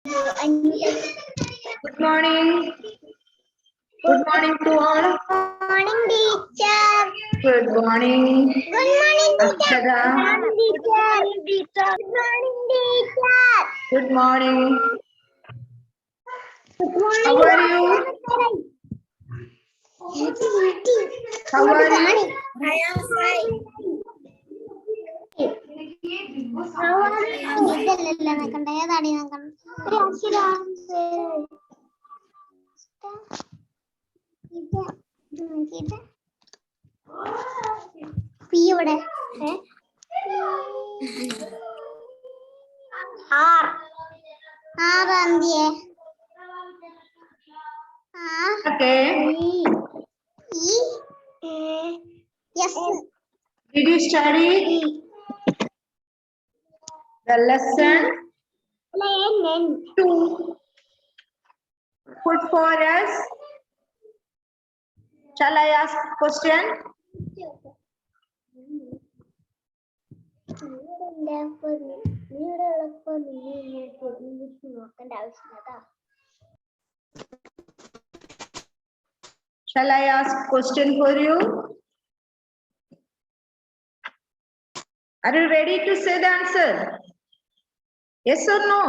Good morning. Good morning to all. Good morning, teacher. Good morning. Good morning, teacher. Akshara. Good morning, teacher. Good morning, teacher. Good morning. Good morning. How are you? How are you? I am fine. How are you? ഇവിടെ ആറാന്തിയെ Okay. Yes. Did you study the lesson 2? Put for us. Shall I ask question? Shall I ask question for you? Are you ready to say the answer? Yes or no?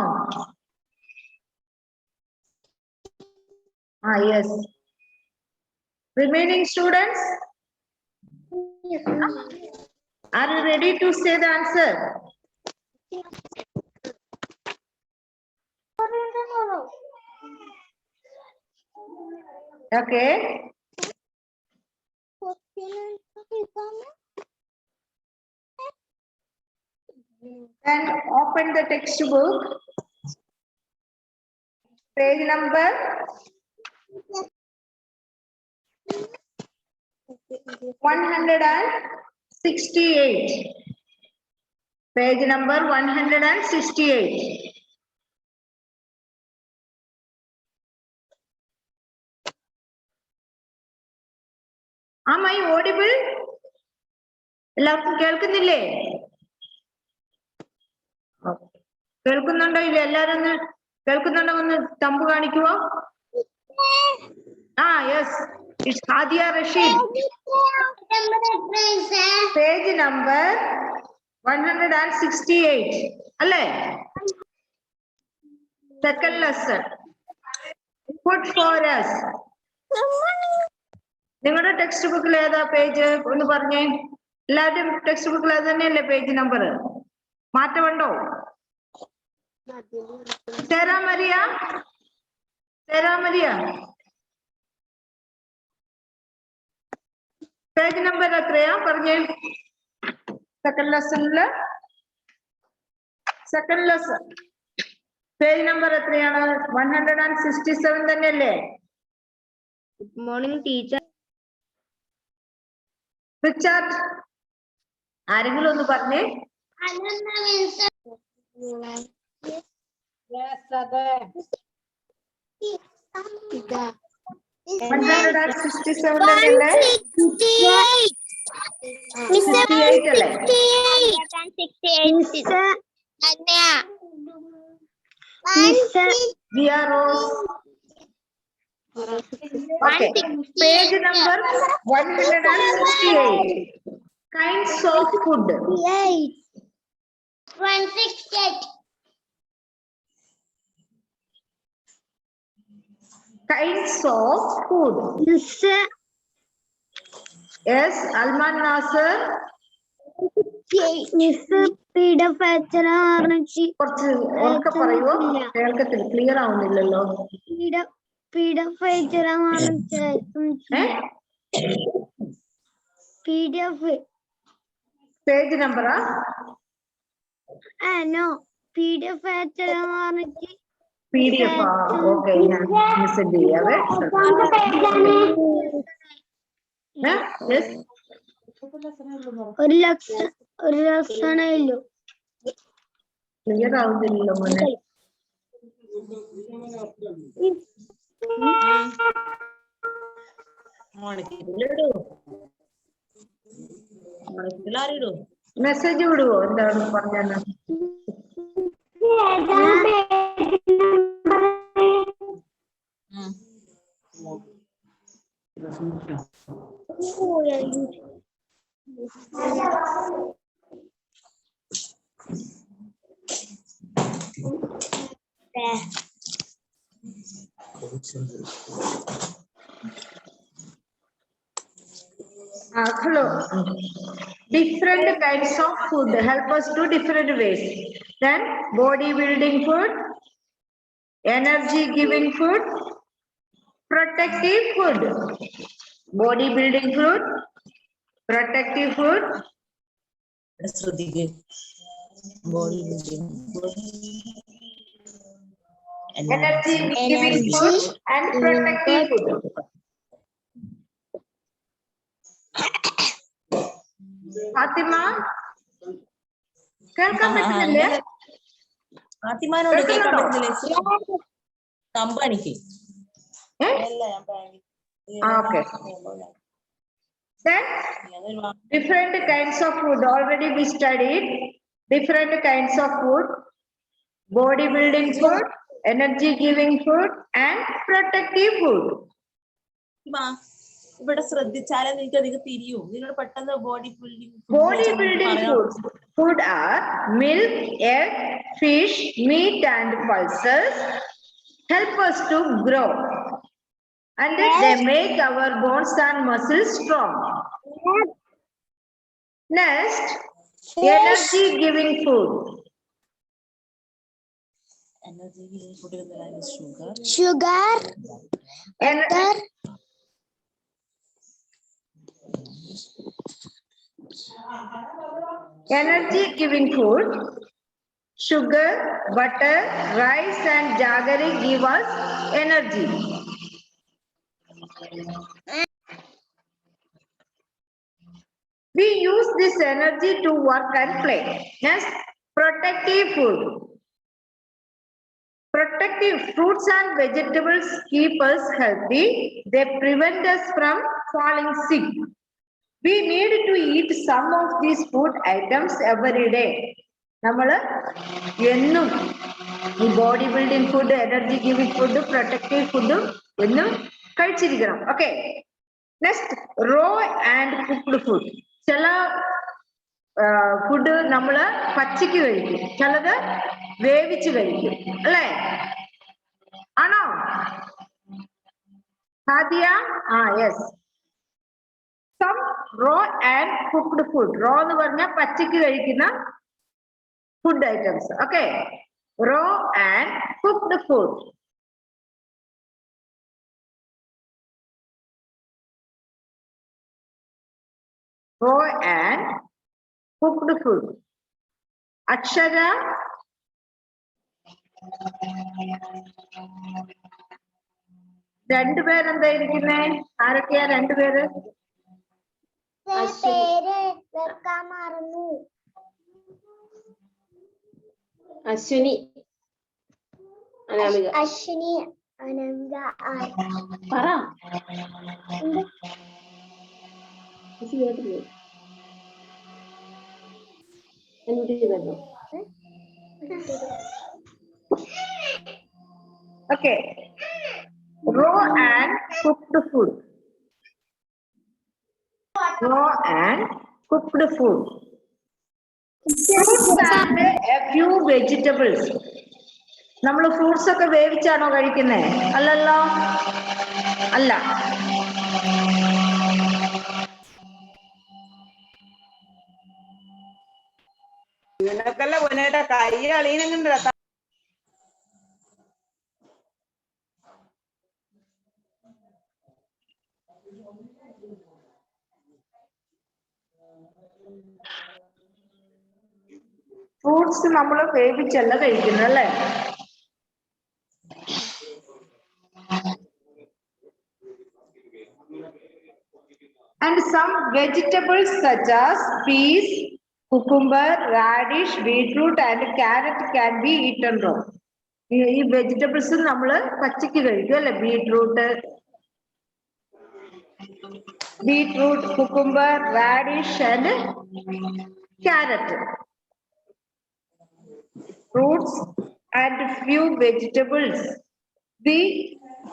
Yes. Remaining students? Are you ready to say the answer? Okay. Then open the textbook. Page number 168. Page number 168. Am I audible? എല്ലാവർക്കും കേൾക്കുന്നില്ലേ? കേൾക്കുന്നുണ്ടോ ഇല്ല? എല്ലാരും ഒന്ന് കേൾക്കുന്നുണ്ടോ? ഒന്ന് thumb കാണിക്കുവോ? Yes. It's Hadia Rashid. Page number 168. അല്ലേ? Second lesson. Put for us. നിങ്ങളുടെ ടെക്സ്റ്റ് ബുക്കിൽ ഏതാ പേജ് ഒന്ന് പറഞ്ഞേ. എല്ലാവരും ടെക്സ്റ്റ് ബുക്കിൽ അത് തന്നെയല്ലേ പേജ് നമ്പർ? മാറ്റമുണ്ടോ? സേറാ മരിയ, പേജ് നമ്പർ എത്രയാ പറഞ്ഞേ? സെക്കൻഡ് ലെസണില് സെക്കൻഡ് ലെസൺ പേജ് നമ്പർ എത്രയാണ്? 167 തന്നെയല്ലേ? Good morning, teacher. റിച്ചാർഡ്, ആരെങ്കിലും ഒന്ന് പറഞ്ഞേ. 167 തന്നെയല്ലേ? 68 അല്ലേ? Okay. Page number 168. Kinds of food. 168. Kinds of food. Yes, Alman Nasser. കുറച്ച് ഉറക്കെ പറയുവോ? കേൾക്കത്തില്ല, ക്ലിയർ ആവുന്നില്ലല്ലോ. പേജ് നമ്പറാ? No, PDF PDF. ഓക്കെ, ഞാൻ മെസ്സേജ് ചെയ്യാവേ. ഒരു ലക്ഷണമില്ലോ. ക്ലിയർ ആവുന്നില്ലല്ലോ മോനെ. മെസ്സേജ് വിടുവോ? എന്താണ് പറഞ്ഞത്? Hello. Different kinds of food help us to different ways. Then bodybuilding food, energy giving food, protective food. Bodybuilding food, protective food, energy giving food, and protective food. Fathima കേൾക്കാൻ പറ്റുന്നില്ലേ? ഫാത്തിമാനോട് കേൾക്കാൻ പറ്റുന്നില്ലേ? കമ്പനിക്ക് Okay. Then different kinds of food already we studied. Different kinds of food, bodybuilding food, energy giving food, and protective food. ഇവിടെ ശ്രദ്ധിച്ചാലേ നിങ്ങൾക്ക് അധികം തിരിയൂ. നിങ്ങൾ പെട്ടെന്ന് bodybuilding food are milk, egg, fish, meat, and pulses. Help us to grow, and they make our bones and muscles strong. Next, energy giving food. Energy giving food is sugar, butter. Energy giving food, sugar, butter, rice, and jaggery give us energy. We use this energy to work and play. Next, protective food. Protective fruits and vegetables keep us healthy. They prevent us from falling sick. We need to eat some of these food items every day. നമ്മള് എന്നും ഈ body building food, energy giving food, protective ഫുഡും എന്നും കഴിച്ചിരിക്കണം. Okay. Next, raw and cooked food. ചില food നമ്മള് പച്ചയ്ക്ക് കഴിക്കും, ചിലത് വേവിച്ച് കഴിക്കും, അല്ലേ? ആണോ Hadiya? Yes. Some raw and cooked food. Raw എന്ന് പറഞ്ഞാൽ പച്ചയ്ക്ക് കഴിക്കുന്ന food items. Okay. Raw and cooked food. Raw and cooked food. Akshara? രണ്ടുപേര് എന്തായിരിക്കുന്നേ? ആരൊക്കെയാ രണ്ടുപേര്? പേര് വെക്കാൻ മറന്നു. അശ്വിനി, അനാമിക. അശ്വിനി, അനാമിക. പറ. Okay. Raw and cooked food. Raw and cooked food. Fruits and a few vegetables. നമ്മൾ ഫ്രൂട്ട്സ് ഒക്കെ വേവിച്ചാണോ കഴിക്കുന്നേ? അല്ലല്ലോ, അല്ല. നിനക്കല്ല പൊന്നേട്ടാ, കൈ അളീനുണ്ട്. ഫ്രൂട്ട്സ് നമ്മൾ വേവിച്ചല്ല കഴിക്കുന്നത്, അല്ലേ? And some vegetables such as peas, cucumber, radish, beetroot, and carrot can be eaten raw. ഈ വെജിറ്റബിൾസ് നമ്മൾ പച്ചയ്ക്ക് കഴിക്കും, അല്ലെ? Beetroot, cucumber, radish, and carrot. Fruits and few vegetables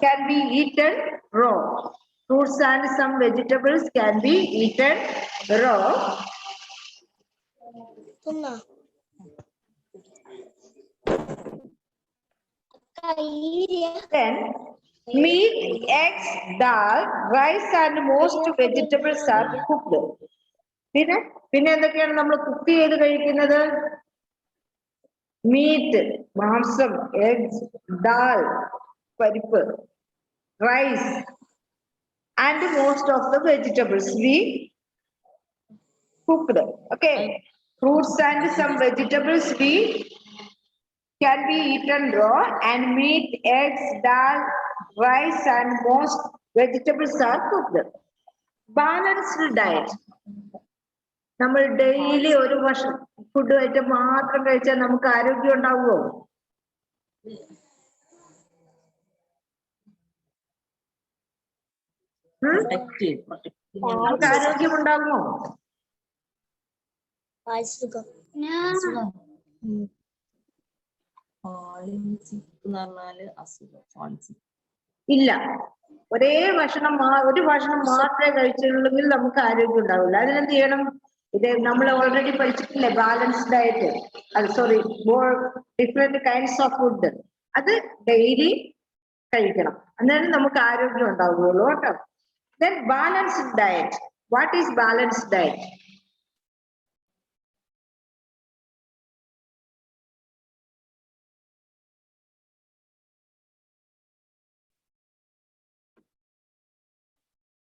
can be eaten raw. Fruits and some vegetables can be eaten raw. Then meat, eggs, dal, rice and most vegetables are cooked. പിന്നെ എന്തൊക്കെയാണ് നമ്മൾ cook ചെയ്ത് കഴിക്കുന്നത്? Meet, മാംസം, eggs, dal, പരിപ്പ്, rice and most of the vegetables we cooked. Okay, fruits and some vegetables we can be eaten raw, and meat, eggs, dal, rice and most vegetables are cooked. Balanced diet. നമ്മൾ daily ഒരു ഭക്ഷണം food item മാത്രം കഴിച്ചാൽ നമുക്ക് ആരോഗ്യം ഉണ്ടാവുമോ? നമുക്ക് ആരോഗ്യം ഉണ്ടാകുമോ? ഇല്ല. ഒരേ ഭക്ഷണം ഒരു ഭക്ഷണം മാത്രമേ കഴിച്ചിട്ടുള്ളെങ്കിൽ നമുക്ക് ആരോഗ്യം ഉണ്ടാവില്ല. അതിനെന്ത് ചെയ്യണം? ഇത് നമ്മൾ ഓൾറെഡി പഠിച്ചിട്ടില്ലേ, ബാലൻസ് ഡയറ്റ്. അത് sorry, different kinds of food. അത് ഡെയിലി കഴിക്കണം, എന്നാലും നമുക്ക് ആരോഗ്യം ഉണ്ടാവുകയുള്ളൂ കേട്ടോ. Then balanced diet. What is balanced diet?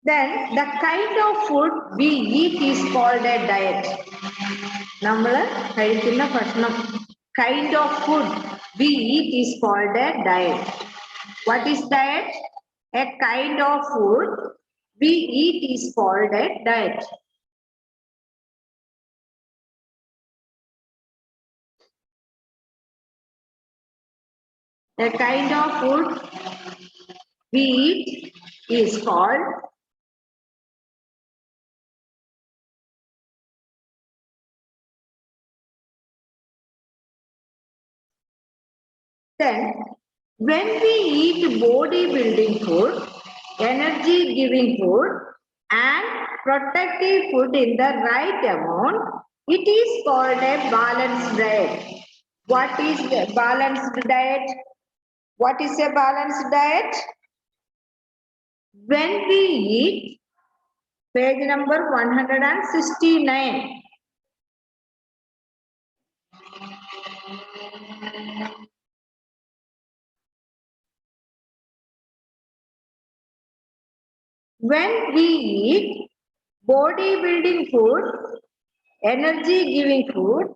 Then the kind of food we eat is called a diet. നമ്മള് കഴിക്കുന്ന ഭക്ഷണം, kind of food we eat is called a diet. What is diet? A kind of food we eat is called a diet. A kind of food we eat is called then when we eat bodybuilding food, energy giving food and protective food in the right amount, it is called a balanced diet. What is a balanced diet? What is a balanced diet? When we eat, page number 169. When we eat bodybuilding food, energy giving food,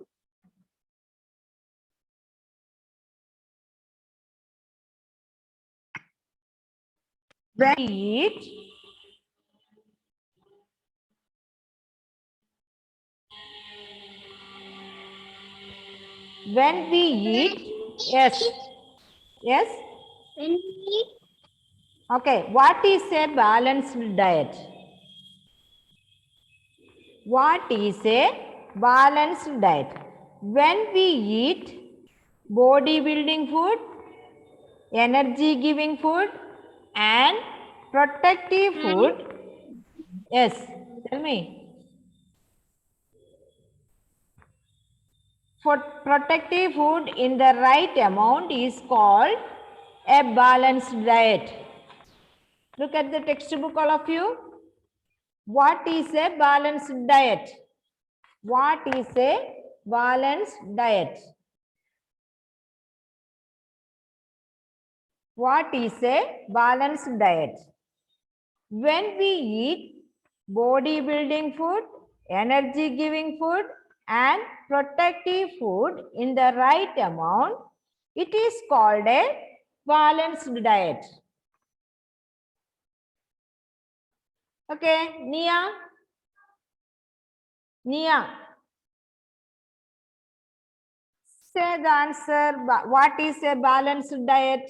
when we eat yes, okay, what is a balanced diet? What is a balanced diet? When we eat bodybuilding food, energy giving food and protective food, yes, tell me. For protective food in the right amount is called a balanced diet. Look at the textbook, all of you. What is a balanced diet? What is a balanced diet? What is a balanced diet? When we eat bodybuilding food, energy giving food and protective food in the right amount, it is called a balanced diet. Okay, Nia. Say the answer. What is a balanced diet?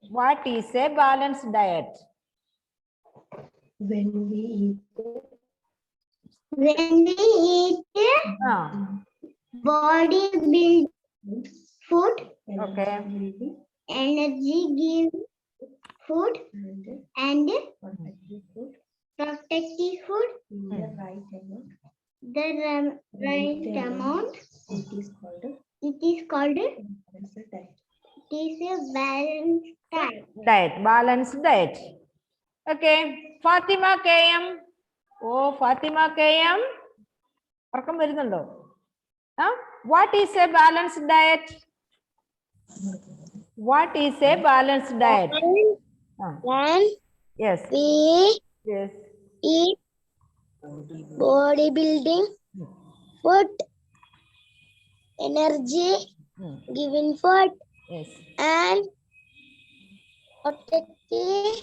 What is a balanced diet? When we eat bodybuilding food, Okay. energy give food, and protective food. The right amount. It is called. It is a balanced diet. Diet. Balanced diet. Okay. Fatima KM. Oh, Fatima KM. ഉറക്കം വരുന്നുണ്ടോ? What is a balanced diet? What is a balanced diet? When Yes. we Yes. eat bodybuilding food, energy giving food, Yes. and protective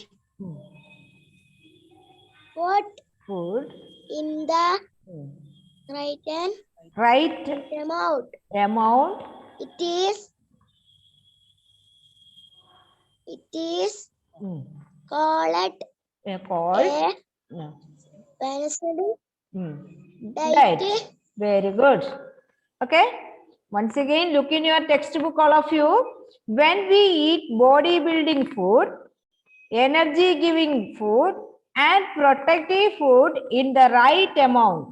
food Food. in the right Right amount. amount. It is called Called. a balanced Diet. diet. Very good. Okay. Once again, look in your textbook, all of you. When we eat bodybuilding food, energy giving food, and protective food in the right amount.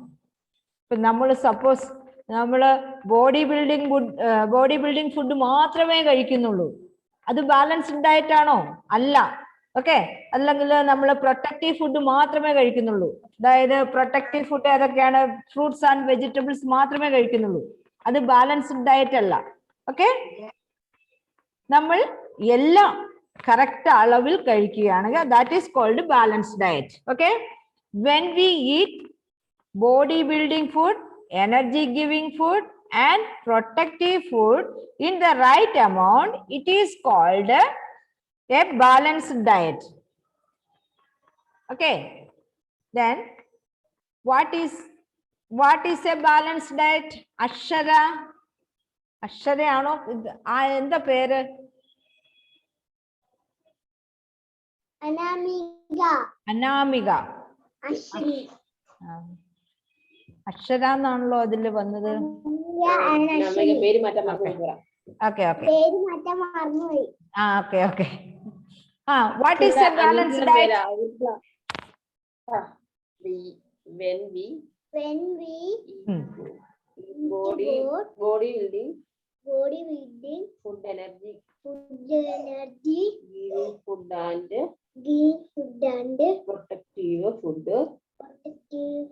Suppose body building food മാത്രമേ കഴിക്കുന്നുള്ളൂ. അത് balanced diet ആണോ? അല്ല. Okay. അല്ലെങ്കിൽ നമ്മൾ protective food മാത്രമേ കഴിക്കുന്നുള്ളൂ. അതായത് protective food ഏതൊക്കെയാണ്? Fruits and vegetables മാത്രമേ കഴിക്കുന്നുള്ളൂ. അത് ബാലൻസ്ഡ് ഡയറ്റ് അല്ല. ഓക്കെ. നമ്മൾ എല്ലാം കറക്റ്റ് അളവിൽ കഴിക്കുകയാണെങ്കിൽ that is called balanced diet. Okay. When we eat bodybuilding food, energy giving food, and protective food in the right amount, it is called a balanced diet. Okay. Then what is a balanced diet? Ashara ആണോ? എന്താ പേര്? അനാമിക. അക്ഷര എന്നാണല്ലോ അതിൽ വന്നത്. പേര് മാറ്റാൻ മറന്നു. Okay okay. പേര് മാറ്റാൻ മറന്നുപോയി. Okay okay. What is a balanced diet? When we bodybuilding food, energy giving food and protective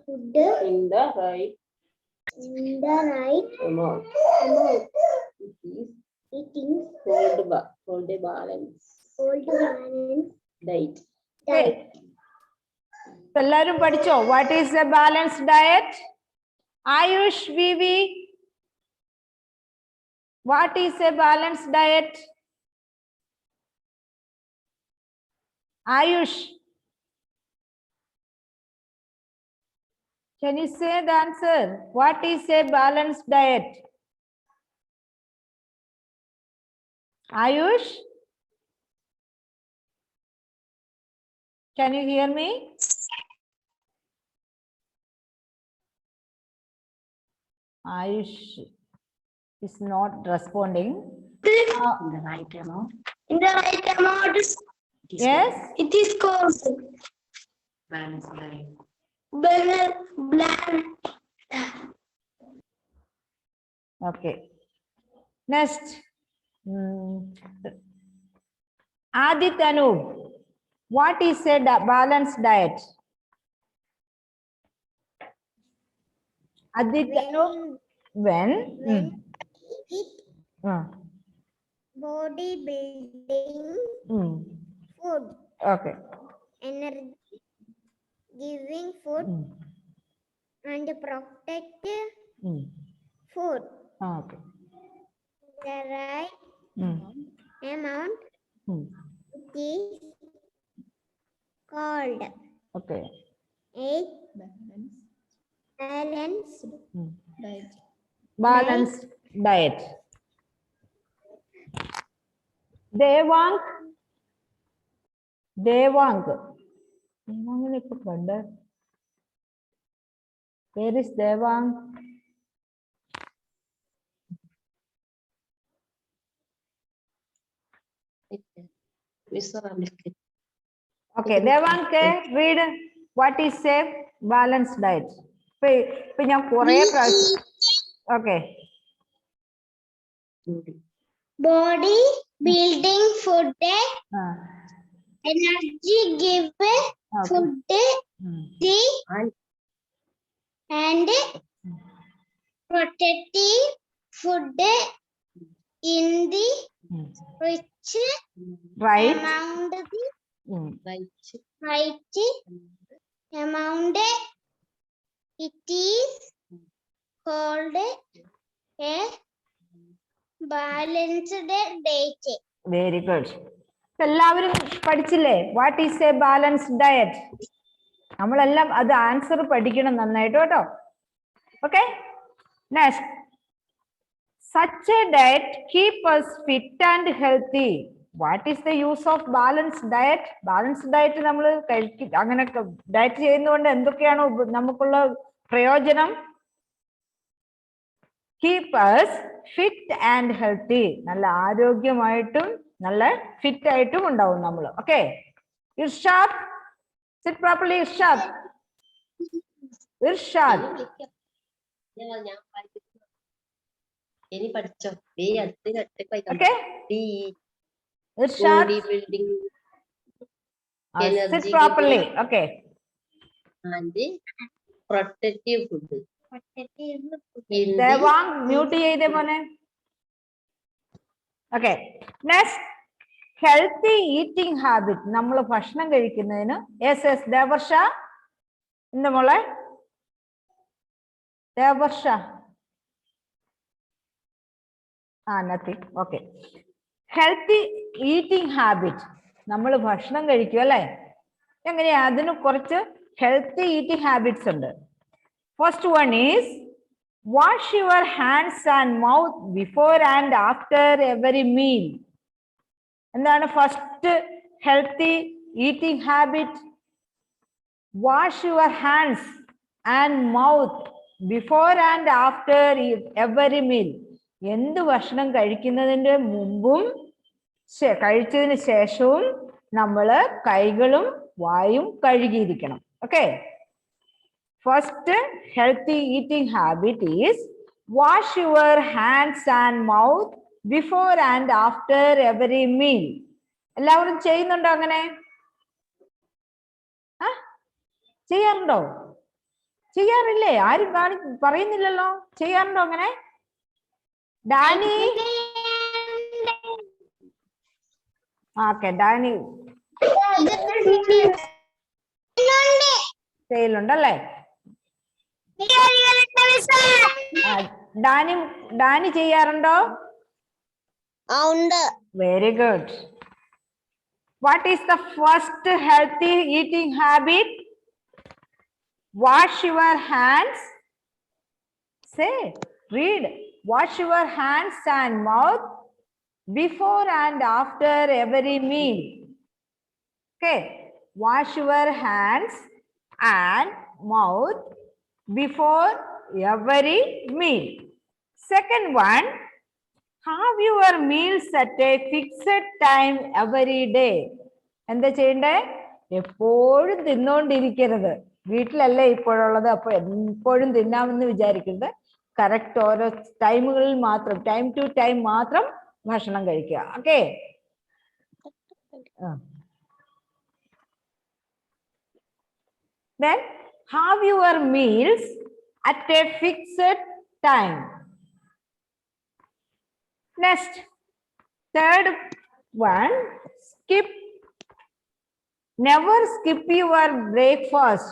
food in the right amount. It is called a balanced diet. എല്ലാരും പഠിച്ചോ? What is a balanced diet? Ayush, Vivi, what is a balanced diet? Ayush, can you say the answer? What is a balanced diet? Ayush, can you hear me? Ayush is not responding. In the right amount. Yes. It is called Balanced diet. Okay. Next. Adit Anup, what is a balanced diet? Adit Anup, when bodybuilding food, okay, energy giving food, and protective food. Okay. The right amount it is called Okay. a balanced diet. Balanced diet. Devang ഇപ്പൊ കണ്ട്. Where is Devang? Okay, Devanke, read what is a balanced diet. Okay. Body building food, energy give food, and protective food in the rich Right. amount, the right amount. It is called a balanced diet. Very good. എല്ലാവരും പഠിച്ചില്ലേ what is a balanced diet? നമ്മളെല്ലാം അത് answer പഠിക്കണം നന്നായിട്ട് കേട്ടോ. Okay, next. Such a diet keep us fit and healthy. What is the use of balanced diet? Balanced diet നമ്മൾ അങ്ങനെ diet ചെയ്യുന്നതുകൊണ്ട് എന്തൊക്കെയാണ് നമുക്കുള്ള പ്രയോജനം? Keep us fit and healthy. നല്ല ആരോഗ്യമായിട്ടും നല്ല ഫിറ്റ് ആയിട്ടും ഉണ്ടാവും നമ്മൾ. Okay, Irshad, sit properly. Irshad, Irshad. Okay, Irshad, sit properly. Okay, and protective food. Devang, mute ചെയ്തേ മോനെ. Okay, next, healthy eating habit. നമ്മൾ ഭക്ഷണം കഴിക്കുന്നതിന് yes ദേവർഷ, എന്താ മോളെ? ദേവർഷ, nothing. Okay, healthy eating habit. നമ്മൾ ഭക്ഷണം കഴിക്കും അല്ലേ? എങ്ങനെയാ? അതിന് കുറച്ച് healthy eating habits ഉണ്ട്. First one is wash your hands and mouth before and after every meal. എന്താണ് first healthy eating habit? Wash your hands and mouth before and after every meal. എന്ത് ഭക്ഷണം കഴിക്കുന്നതിന്റെ മുമ്പും കഴിച്ചതിന് ശേഷവും നമ്മൾ കൈകളും വായും കഴുകിയിരിക്കണം. Okay, first healthy eating habit is wash your hands and mouth before and after every meal. എല്ലാവരും ചെയ്യുന്നുണ്ടോ അങ്ങനെ? ചെയ്യാറുണ്ടോ? ചെയ്യാറില്ലേ? ആരും പറയുന്നില്ലല്ലോ. ചെയ്യാറുണ്ടോ അങ്ങനെ? ഡാനി, ഓക്കെ, ഡാനി ചെയ്യലുണ്ടല്ലേ? ഡാനി ചെയ്യാറുണ്ടോ? Very good. What is the first healthy eating habit? Wash your hands. Say, read. Wash your hands and mouth before and after every meal. Okay, wash your hands and mouth before every meal. Second one, have your meals at a fixed time every day. എന്താ ചെയ്യണ്ടേ? എപ്പോഴും തിന്നോണ്ടിരിക്കരുത്. വീട്ടിലല്ലേ ഇപ്പോഴുള്ളത്, അപ്പൊ എപ്പോഴും തിന്നാമെന്ന് വിചാരിക്കരുത്. Correct ഓരോ ടൈമുകളിൽ മാത്രം, ടൈം ടു ടൈം മാത്രം ഭക്ഷണം കഴിക്കുക. Okay, then have your meals at a fixed time. Next, third one, never skip your breakfast.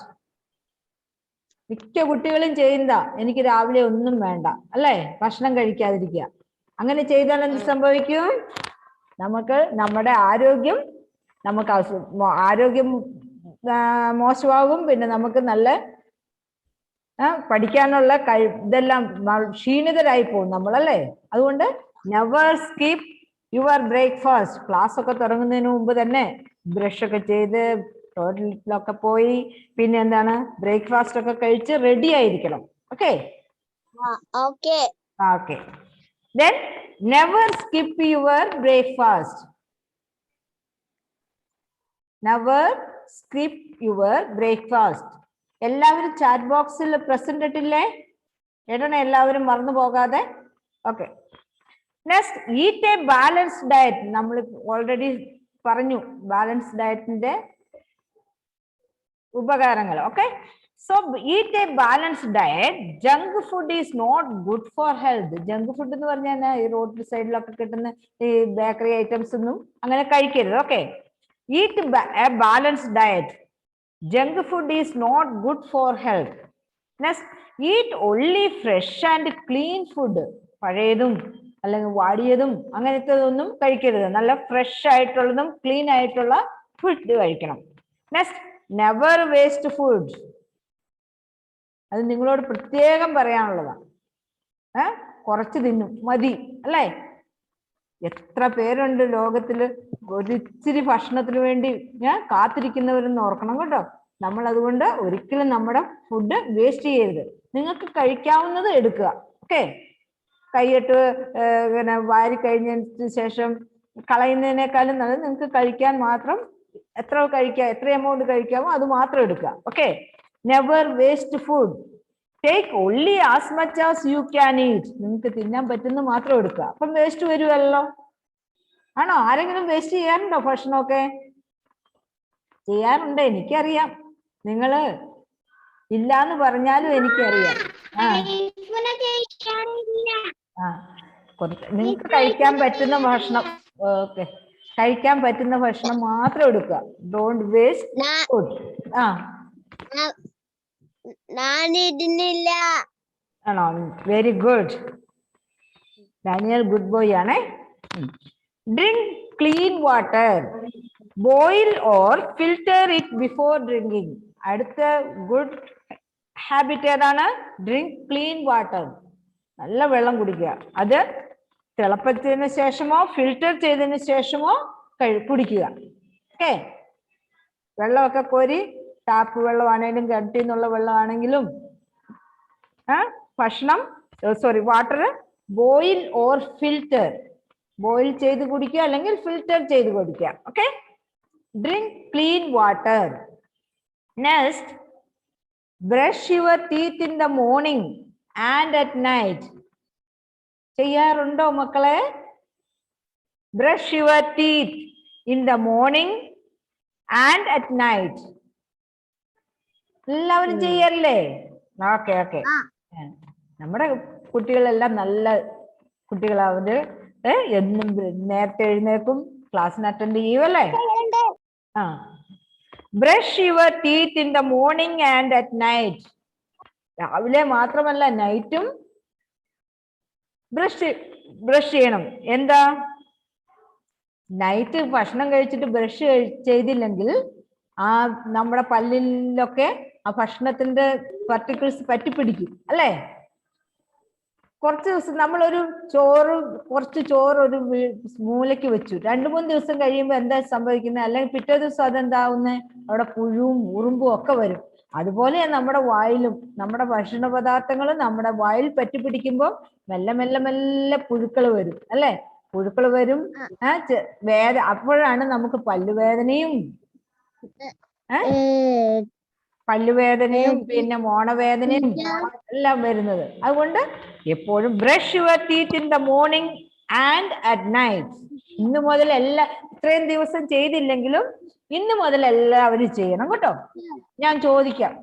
മിക്ക കുട്ടികളും ചെയ്യുന്നതാ, എനിക്ക് രാവിലെ ഒന്നും വേണ്ട അല്ലേ, ഭക്ഷണം കഴിക്കാതിരിക്കുക. അങ്ങനെ ചെയ്താൽ എന്ത് സംഭവിക്കും? നമ്മുടെ ആരോഗ്യം മോശമാകും. പിന്നെ നമുക്ക് നല്ല പഠിക്കാനുള്ള ഇതെല്ലാം ക്ഷീണിതരായി പോകും നമ്മളല്ലേ. അതുകൊണ്ട് never skip your breakfast. Class ഒക്കെ തുടങ്ങുന്നതിന് മുമ്പ് തന്നെ ബ്രഷ് ഒക്കെ ചെയ്ത് ടോയ്ലറ്റിലൊക്കെ പോയി പിന്നെ എന്താണ് ബ്രേക്ക്ഫാസ്റ്റ് ഒക്കെ കഴിച്ച് റെഡി ആയിരിക്കണം. Okay, okay. Then never skip your breakfast. never skip your breakfast. എല്ലാവരും ചാറ്റ് ബോക്സിൽ പ്രസന്റ് ഇട്ടില്ലേ? എഴുതണേ എല്ലാവരും മറന്നു പോകാതെ. Okay. Next, eat a balanced diet. നമ്മൾ ഓൾറെഡി പറഞ്ഞു ബാലൻസ്ഡ് ഡയറ്റിന്റെ ഉപകാരങ്ങൾ. Okay. So eat a balanced diet. Junk food is not good for health. Junk food എന്ന് പറഞ്ഞാൽ ഈ റോഡ് സൈഡിലൊക്കെ കിട്ടുന്ന ഈ ബേക്കറി ഐറ്റംസ് ഒന്നും അങ്ങനെ കഴിക്കരുത്. Okay. Eat a balanced diet. Junk food is not good for health. Next, eat only fresh and clean food. പഴയതും അല്ലെങ്കിൽ വാടിയതും അങ്ങനത്തെ ഒന്നും കഴിക്കരുത്. നല്ല ഫ്രഷ് ആയിട്ടുള്ളതും ക്ലീൻ ആയിട്ടുള്ള ഫുഡ് കഴിക്കണം. Next, never waste food. അത് നിങ്ങളോട് പ്രത്യേകം പറയാനുള്ളതാണ്. കുറച്ച് തിന്നും മതി അല്ലേ? എത്ര പേരുണ്ട് ലോകത്തില് ഒരിച്ചിരി ഭക്ഷണത്തിന് വേണ്ടി കാത്തിരിക്കുന്നവരെന്ന് ഓർക്കണം കേട്ടോ. നമ്മൾ അതുകൊണ്ട് ഒരിക്കലും നമ്മുടെ ഫുഡ് വേസ്റ്റ് ചെയ്യരുത്. നിങ്ങൾക്ക് കഴിക്കാവുന്നത് എടുക്കുക. ഓക്കെ. കൈയിട്ട് ഇങ്ങനെ വാരി കഴിഞ്ഞതിന് ശേഷം കളയുന്നതിനേക്കാളും നല്ലത് നിങ്ങൾക്ക് കഴിക്കാൻ മാത്രം എത്ര കഴിക്കാം, എത്ര എമൗണ്ട് കഴിക്കാമോ അത് മാത്രം എടുക്കുക. Okay. Never waste food. Take only as much as you can eat. നിങ്ങൾക്ക് തിന്നാൻ പറ്റുന്ന മാത്രം എടുക്കുക. അപ്പം വേസ്റ്റ് വരുമല്ലോ. ആണോ? ആരെങ്കിലും വേസ്റ്റ് ചെയ്യാറുണ്ടോ ഭക്ഷണമൊക്കെ? ചെയ്യാറുണ്ട്, എനിക്കറിയാം. നിങ്ങള് ഇല്ലാന്ന് പറഞ്ഞാലും എനിക്കറിയാം. നിങ്ങൾക്ക് കഴിക്കാൻ പറ്റുന്ന ഭക്ഷണം, ഓക്കെ, കഴിക്കാൻ പറ്റുന്ന ഭക്ഷണം മാത്രം എടുക്കുക. Don't waste food. ആണോ? Very good. Daniel good boy ആണേ. Drink clean water. Boil or filter it before drinking. അടുത്ത ഗുഡ് ഹാബിറ്റ് ഏതാണ്? Drink clean water. നല്ല വെള്ളം കുടിക്കുക. അത് തിളപ്പിച്ചതിന് ശേഷമോ ഫിൽറ്റർ ചെയ്തതിന് ശേഷമോ കുടിക്കുക. ഓക്കെ. വെള്ളമൊക്കെ കോരി, ടാപ്പ് വെള്ളമാണെങ്കിലും കിണറ്റിൽ നിന്നുള്ള വെള്ളമാണെങ്കിലും ഭക്ഷണം water boil or filter. Boil ചെയ്ത് കുടിക്കുക അല്ലെങ്കിൽ ഫിൽറ്റർ ചെയ്ത് കുടിക്കുക. Okay. Drink clean water. Next, brush your teeth in the morning and at night. ചെയ്യാറുണ്ടോ മക്കളെ? Brush your teeth in the morning and at night. എല്ലാവരും ചെയ്യാറില്ലേ? Okay okay. നമ്മുടെ കുട്ടികളെല്ലാം നല്ല കുട്ടികളാവര്. എന്നും നേരത്തെ എഴുന്നേക്കും, ക്ലാസ്സിന് അറ്റൻഡ് ചെയ്യുമല്ലേ? Brush your teeth in the morning and at night. രാവിലെ മാത്രമല്ല നൈറ്റും ബ്രഷ് ചെയ്യണം. എന്താ? നൈറ്റ് ഭക്ഷണം കഴിച്ചിട്ട് ബ്രഷ് ചെയ്തില്ലെങ്കിൽ നമ്മുടെ പല്ലിലൊക്കെ ആ ഭക്ഷണത്തിന്റെ പാർട്ടിക്കിൾസ് പറ്റിപ്പിടിക്കും അല്ലേ? കുറച്ച് ദിവസം നമ്മളൊരു കുറച്ച് ചോറ് ഒരു മൂലയ്ക്ക് വെച്ചു, 2-3 ദിവസം കഴിയുമ്പോൾ എന്താ സംഭവിക്കുന്നത്? അല്ലെങ്കിൽ പിറ്റേ ദിവസം അതെന്താവുന്നത്? അവിടെ പുഴുവും ഉറുമ്പും ഒക്കെ വരും. അതുപോലെ നമ്മുടെ വായിലും നമ്മുടെ ഭക്ഷണ പദാർത്ഥങ്ങളും നമ്മുടെ വായിൽ പറ്റിപ്പിടിക്കുമ്പോൾ മെല്ലെ മെല്ലെ മെല്ലെ പുഴുക്കൾ വരും അല്ലേ? പുഴുക്കൾ വരും. അപ്പോഴാണ് നമുക്ക് പല്ലുവേദനയും പിന്നെ മോണവേദനയും എല്ലാം വരുന്നത്. അതുകൊണ്ട് എപ്പോഴും brush your teeth in the morning and at night. ഇന്ന് മുതൽ ഇത്രയും ദിവസം ചെയ്തില്ലെങ്കിലും ഇന്ന് മുതൽ എല്ലാവരും ചെയ്യണം കേട്ടോ. ഞാൻ ചോദിക്കാം,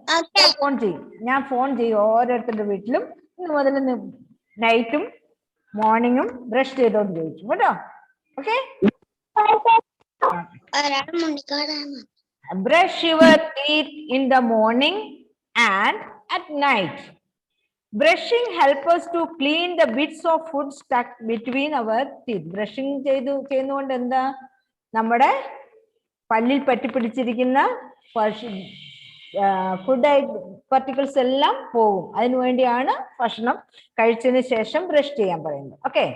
ഞാൻ ഫോൺ ചെയ്യും ഓരോരുത്തരുടെ വീട്ടിലും ഇന്ന് മുതൽ നൈറ്റും മോർണിംഗും ബ്രഷ് ചെയ്തോന്ന് ചോദിക്കും കേട്ടോ. Okay. Brush your teeth in the morning and at night. Brushing helps us to clean the bits of food stuck between our teeth. Brushing ചെയ്യുന്നതുകൊണ്ട് എന്താ? നമ്മുടെ പല്ലിൽ പറ്റിപ്പിടിച്ചിരിക്കുന്ന ഫുഡ് പാർട്ടിക്കിൾസ് എല്ലാം പോകും. അതിനു വേണ്ടിയാണ് ഭക്ഷണം കഴിച്ചതിന് ശേഷം ബ്രഷ് ചെയ്യാൻ പറയുന്നത്. Okay.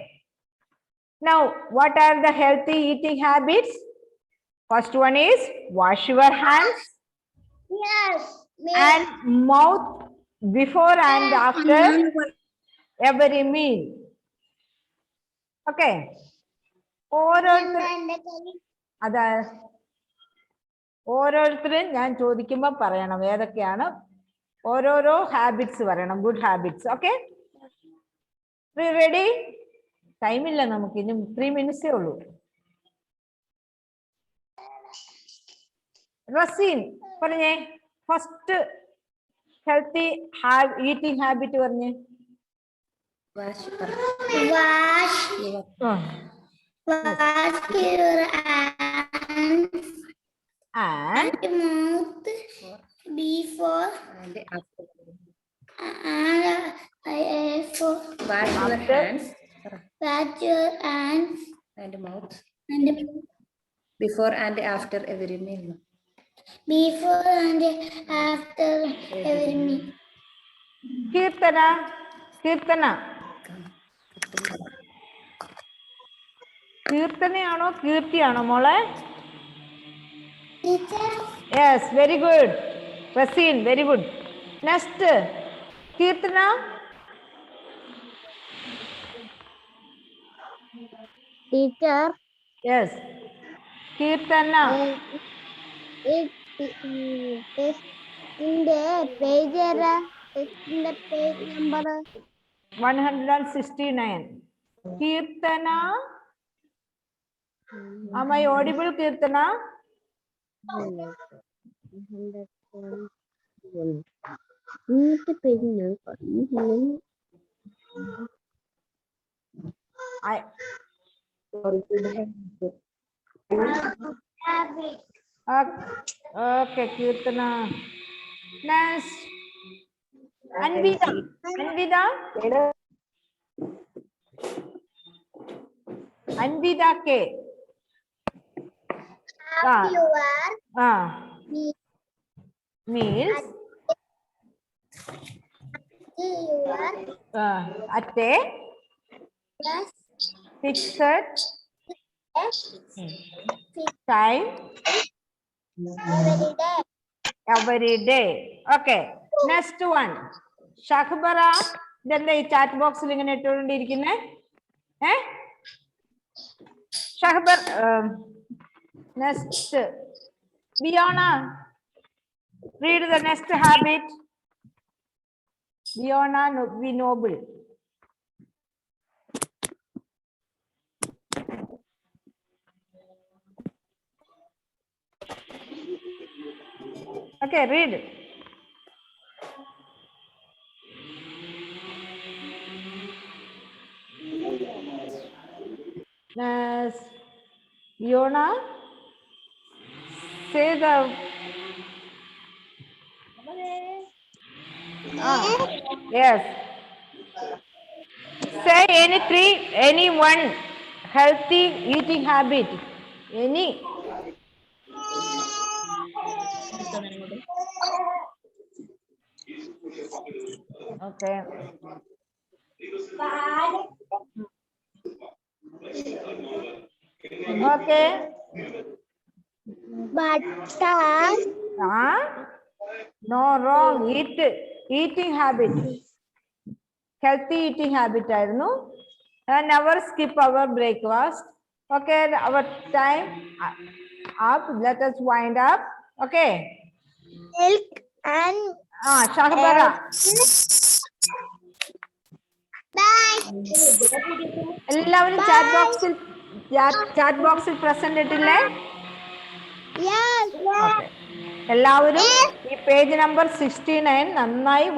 Now, what are the healthy eating habits? First one is wash your hands and mouth before and after every meal. Okay. ഓരോരുത്തരും ഞാൻ ചോദിക്കുമ്പോൾ പറയണം ഏതൊക്കെയാണ്. ഓരോരോ ഹാബിറ്റ്സ് പറയണം, ഗുഡ് ഹാബിറ്റ്സ്. Okay, ready? ടൈമില്ല നമുക്ക്, ഇനി 3 മിനിറ്റ്സേ ഉള്ളൂ. റസീൻ പറഞ്ഞേ, ഫസ്റ്റ് ഹെൽത്തി ഈറ്റിംഗ് ഹാബിറ്റ് പറഞ്ഞേ. Wash your hands And and mouth before and after. for Wash your hands wash your hands and mouth and before and after every meal. before and after every meal. Keerthana, Keerthana, കീർത്തനയാണോ കീർത്തിയാണോ മോളെ? Teacher, yes, very good. Raseen, very good. Next Keerthana. teacher, yes, Keerthana. in the page in the page number 169. Keerthana, am I audible, Keerthana? Okay, Keerthana. Next, Anvitha, Anvitha, Anvitha K. Meals at a fixed time every day. Okay, next one. ഷഹബറ, ഇതെന്താ ഈ chat ബോക്സിൽ ഇങ്ങനെ ഇട്ടുകൊണ്ടിരിക്കുന്നേ? ഷഹബർ. Next, Fiona, read the next habit. Fiona, be noble. Okay, read. Next, Fiona, say the yes. Say any one healthy eating habit. Any. Okay. Okay. butter, No, wrong. Eating habit. Healthy eating habit ആയിരുന്നു. Never skip our breakfast. Okay, our time up. Let us wind up. Okay. milk and Shahbara. bye. എല്ലാവരും chat ബോക്സിൽ present ഇട്ടില്ലേ? Yes. എല്ലാവരും ഈ page number 69 നന്നായി